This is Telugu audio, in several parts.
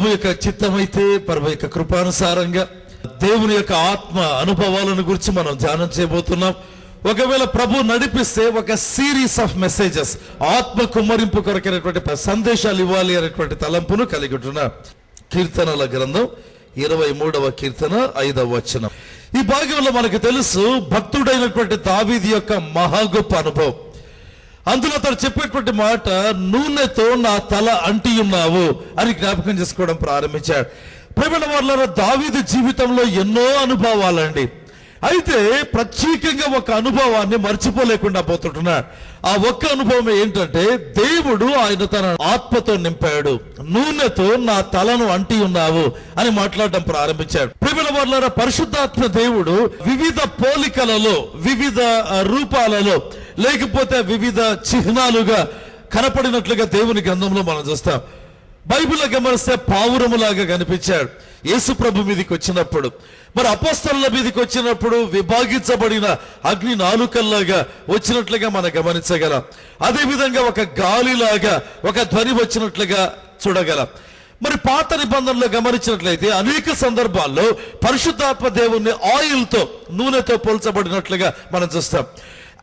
ప్రభు యొక్క చిత్తమైతే, ప్రభు యొక్క కృపానుసారంగా దేవుని యొక్క ఆత్మ అనుభవాలను గురించి మనం ధ్యానం చేయబోతున్నాం. ఒకవేళ ప్రభు నడిపిస్తే ఒక సిరీస్ ఆఫ్ మెసేజెస్, ఆత్మ కుమ్మరింపు కొరకైనటువంటి సందేశాలు ఇవ్వాలి అనేటువంటి తలంపును కలిగి ఉంటున్నాం. కీర్తనల గ్రంథం 23వ కీర్తన 5వ వచనం. ఈ భాగంలో మనకు తెలుసు భక్తుడైనటువంటి దావీదు యొక్క మహా గొప్ప అనుభవం. అందులో తను చెప్పేటువంటి మాట, నూనెతో నా తల అంటి ఉన్నావు అని జ్ఞాపకం చేసుకోవడం ప్రారంభించాడు. ప్రియమైన వారలారా, దావీదు జీవితంలో ఎన్నో అనుభవాలండి. అయితే ప్రత్యేకంగా ఒక అనుభవాన్ని మర్చిపోలేకుండా పోతుంటున్నాడు. ఆ ఒక్క అనుభవం ఏంటంటే, దేవుడు ఆయన తన ఆత్మతో నింపాడు. నూనెతో నా తలను అంటి ఉన్నావు అని మాట్లాడడం ప్రారంభించాడు. ప్రియమైన వారలారా, పరిశుద్ధాత్మ దేవుడు వివిధ పోలికలలో, వివిధ రూపాలలో, లేకపోతే వివిధ చిహ్నాలుగా కనపడినట్లుగా దేవుని గ్రంథంలో మనం చూస్తాం. బైబిల్లో గమనిస్తే పావురములాగా కనిపించాడు యేసు ప్రభు మీదకి వచ్చినప్పుడు. మరి అపోస్తలుల మీదకి వచ్చినప్పుడు విభాగించబడిన అగ్ని నాలుకల్లాగా వచ్చినట్లుగా మనం గమనించగలం. అదేవిధంగా ఒక గాలిలాగా ఒక ధ్వని వచ్చినట్లుగా చూడగలం. మరి పాత నిబంధనలో గమనించినట్లయితే అనేక సందర్భాల్లో పరిశుద్ధాత్మ దేవుణ్ణి ఆయిల్తో, నూనెతో పోల్చబడినట్లుగా మనం చూస్తాం.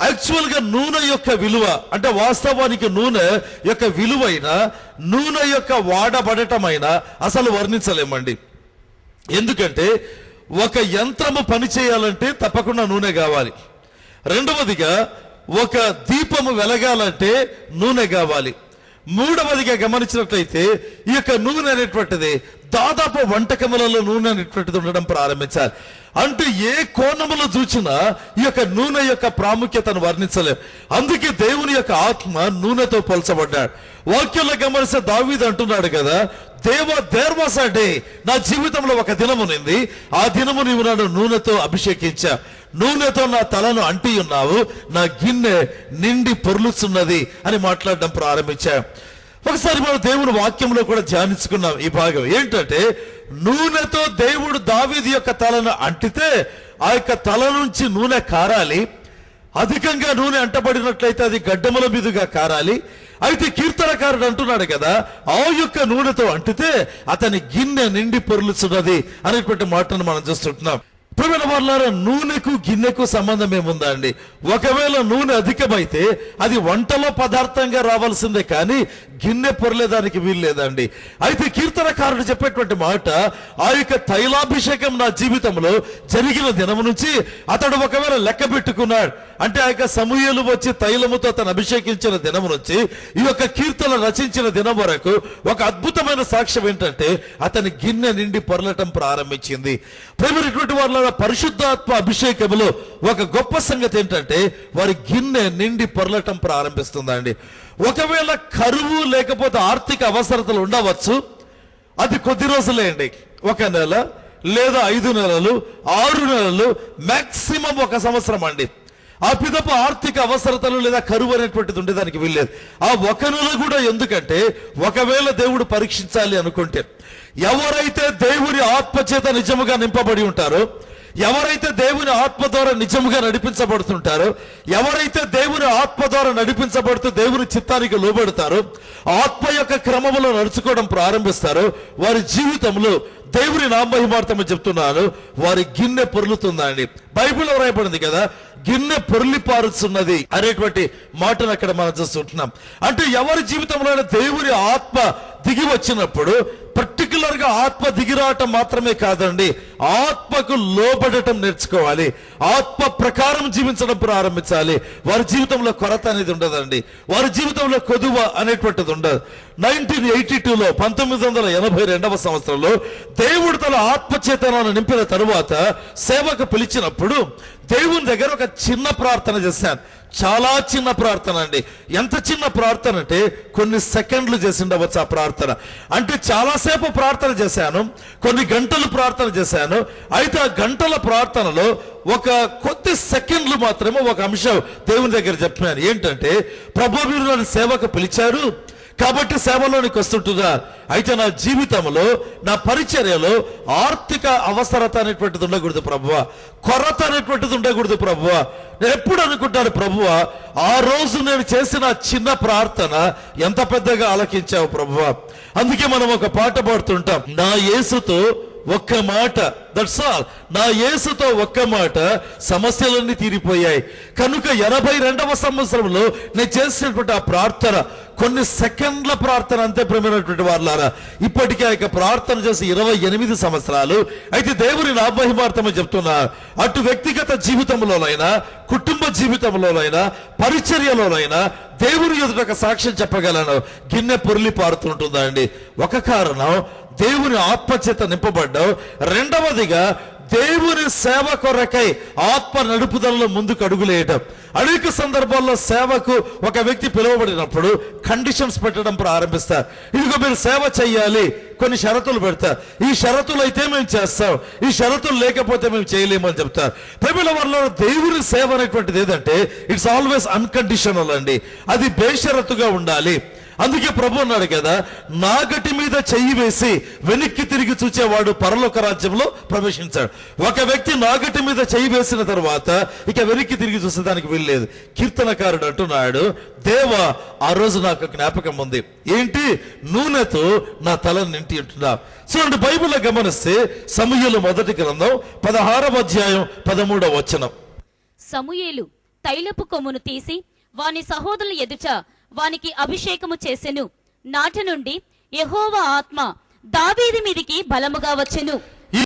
యాక్చువల్ గా నూనె యొక్క విలువ అంటే, వాస్తవానికి నూనె యొక్క విలువైన, నూనె యొక్క వాడబడటమైన అసలు వర్ణించలేమండి. ఎందుకంటే ఒక యంత్రము పని చేయాలంటే తప్పకుండా నూనె కావాలి. రెండవదిగా ఒక దీపము వెలగాలంటే నూనె కావాలి. మూడవదిగా గమనించినట్లయితే ఈ యొక్క నూనె అనేటువంటిది దాదాపు వంటకములలో నూనె అనేటువంటిది ఉండడం ప్రారంభించాలి. అంటే ఏ కోణములో చూసినా ఈ యొక్క నూనె యొక్క ప్రాముఖ్యతను వర్ణించలేం. అందుకే దేవుని యొక్క ఆత్మ నూనెతో పోల్చబడ్డాడు. వాక్యంలో గమనిస్తే దావీదు అంటున్నాడు కదా, దేర్ వాస్ ఎ డే, నా జీవితంలో ఒక దినము ఉంది, ఆ దినము నీవు నన్ను నూనెతో అభిషేకించా, నూనెతో నా తలను అంటి ఉన్నావు, నా గిన్నె నిండి పొర్లుచున్నది అని మాట్లాడడం ప్రారంభించా. ఒకసారి మనం దేవుని వాక్యంలో కూడా ధ్యానించుకున్నాం ఈ భాగం. ఏంటంటే, నూనెతో దేవుడు దావీదు యొక్క తలను అంటితే ఆ యొక్క తల నుంచి నూనె కారాలి. అధికంగా నూనె అంటబడినట్లయితే అది గడ్డముల మీదుగా కారాలి. అయితే కీర్తనకారుడు అంటున్నాడు కదా, ఆ యొక్క నూనెతో అంటితే అతని గిన్నె నిండి పొర్లుచున్నది అనేటువంటి మాటను మనం చూస్తుంటున్నాం. ప్రియమైన వారలారా, నూనెకు గిన్నెకు సంబంధం ఏముందా అండి? ఒకవేళ నూనె అధికమైతే అది వంటలో పదార్థంగా రావాల్సిందే, కానీ గిన్నె పొరలేదానికి వీలు లేదండి. అయితే కీర్తనకారుడు చెప్పేటువంటి మాట, ఆ యొక్క తైలాభిషేకం నా జీవితంలో జరిగిన దినము నుంచి అతడు ఒకవేళ లెక్క పెట్టుకున్నాడు అంటే, ఆ యొక్క సమూయేలు వచ్చి తైలముతో అతను అభిషేకించిన దినము నుంచి ఈ యొక్క కీర్తన రచించిన దినం వరకు ఒక అద్భుతమైన సాక్ష్యం ఏంటంటే, అతని గిన్నె నిండి పొరలటం ప్రారంభించింది. ప్రేమైనటువంటి వాళ్ళ పరిశుద్ధాత్మ అభిషేకములో ఒక గొప్ప సంగతి ఏంటంటే, వారి గిన్నె నిండి పొరలటం ప్రారంభిస్తుందండి. ఒకవేళ కరువు లేకపోతే ఆర్థిక అవసరతలు ఉండవచ్చు, అది కొద్ది రోజులే అండి. 1 నెల లేదా 5 నెలలు, 6 నెలలు, మాక్సిమం 1 సంవత్సరం అండి. ఆ పిదప ఆర్థిక అవసరతలు లేదా కరువు అనేటువంటిది ఉండేదానికి వీల్లేదు. ఆ 1 నెల కూడా ఎందుకంటే, ఒకవేళ దేవుడు పరీక్షించాలి అనుకుంటే, ఎవరైతే దేవుని ఆత్మ చేత నిజముగా నింపబడి ఉంటారో, ఎవరైతే దేవుని ఆత్మ ద్వారా నిజముగా నడిపించబడుతుంటారో, ఎవరైతే దేవుని ఆత్మ ద్వారా నడిపించబడుతూ దేవుని చిత్తానికి లోబడతారో, ఆత్మ యొక్క క్రమములో నడుచుకోవడం ప్రారంభిస్తారో, వారి జీవితంలో దేవుని నామహిమార్థము చెప్తున్నాను, వారి గిన్నె పొర్లుతుందండి. బైబిల్లో రాయబడింది కదా, గిన్నె పొర్లి పారుతున్నది అనేటువంటి మాటను అక్కడ మనం చూస్తుంటున్నాం. అంటే ఎవరి జీవితంలో దేవుని ఆత్మ దిగి వచ్చినప్పుడు, పర్టికులర్ గా ఆత్మ దిగిరావటం మాత్రమే కాదండి, ఆత్మకు లోబడటం నేర్చుకోవాలి, ఆత్మ ప్రకారం జీవించడం ప్రారంభించాలి. వారి జీవితంలో కొరత అనేది ఉండదండి, వారి జీవితంలో కొదువ అనేటువంటిది ఉండదు. 1982లో 1982వ సంవత్సరంలో దేవుడు తన ఆత్మచేతనాన్ని నింపిన తరువాత సేవకు పిలిచినప్పుడు దేవుని దగ్గర ఒక చిన్న ప్రార్థన చేశాను. చాలా చిన్న ప్రార్థన అండి. ఎంత చిన్న ప్రార్థన అంటే, కొన్ని సెకండ్లు చేసి ఉండవచ్చు ఆ ప్రార్థన. అంటే చాలాసేపు ప్రార్థన చేశాను, కొన్ని గంటలు ప్రార్థన చేశాను. అయితే ఆ గంటల ప్రార్థనలో ఒక కొద్ది సెకండ్లు మాత్రమే ఒక అంశం దేవుని దగ్గర చెప్పాను. ఏంటంటే, ప్రభు మీరు నన్ను సేవకు పిలిచారు కాబట్టి సేవలోనికి వస్తుంటుందా, అయితే నా జీవితంలో, నా పరిచర్యలో ఆర్థిక అవసరత అనేటువంటిది ఉండకూడదు ప్రభువా, కొరత అనేటువంటిది ఉండకూడదు ప్రభువా. నేను ఎప్పుడు అనుకుంటాను, ప్రభువా ఆ రోజు నేను చేసిన చిన్న ప్రార్థన ఎంత పెద్దగా ఆలకించావు ప్రభువా, అందుకే మనం ఒక పాట పాడుతుంటాం, నా యేసుతో ఒక్క మాట, దట్స్ ఆల్. నా యేసుతో ఒక్క మాట సమస్యలన్నీ తీరిపోయాయి. కనుక 82వ సంవత్సరంలో నేను చేసినటువంటి ఆ ప్రార్థన కొన్ని సెకండ్ల ప్రార్థన అంతే. ప్రేమైనటువంటి వారులారా, ఇప్పటికే ఆ యొక్క ప్రార్థన చేసి 28 సంవత్సరాలు. అయితే దేవుని నా మహిమార్థమని చెప్తున్నా, అటు వ్యక్తిగత జీవితంలోనైనా, కుటుంబ జీవితంలోనైనా, పరిచర్యలోనైనా దేవుని ఎదుట ఒక సాక్ష్యం చెప్పగలను. గిన్నె పొర్లి పారుతుంటుందా అండి. ఒక కారణం దేవుని ఆత్మచేత నింపబడ్డావు. రెండవదిగా దేవుని సేవ కొరకై ఆత్మ నడుపుదలలో ముందుకు అడుగులేయటం. అనేక సందర్భాల్లో సేవకు ఒక వ్యక్తి పిలువబడినప్పుడు కండిషన్స్ పెట్టడం ప్రారంభిస్తారు. ఇదిగో మీరు సేవ చెయ్యాలి, కొన్ని షరతులు పెడతారు. ఈ షరతులు అయితే మేము చేస్తాం, ఈ షరతులు లేకపోతే మేము చేయలేమని చెప్తారు. ప్రేమల వల్ల దేవుని సేవ అనేటువంటిది ఏదంటే ఇట్స్ ఆల్వేస్ అన్కండిషనల్ అండి. అది బేషరతుగా ఉండాలి. అందుకే ప్రభు అన్నాడు కదా, నాగటి మీద చెయ్యి వేసి వెనక్కి తిరిగి చూచేవాడు పరలోక రాజ్యంలో ప్రవేశించాడు. ఒక వ్యక్తి నాగటి మీద చెయ్యి వేసిన తర్వాత ఇక వెనక్కి తిరిగి చూసే దానికి వీల్లేదు. కీర్తనకారుడు అంటున్నాడు, దేవా ఆ రోజు నాకు జ్ఞాపకం ఉంది, ఏంటి, నూనెతో నా తల నింటి అంటున్నా. చూడండి, బైబిల్లో గమనిస్తే సమూయేలు మొదటి గ్రంథం 16వ అధ్యాయం 13వ వచనం. సమూయేలు తైలపు కొమ్మును తీసి వాని సహోదరుల ఎదుట వానికి అభిషేకము చేసెను. నాటి నుండి యెహోవా ఆత్మ దావీదు మీదికి బలముగా వచ్చెను.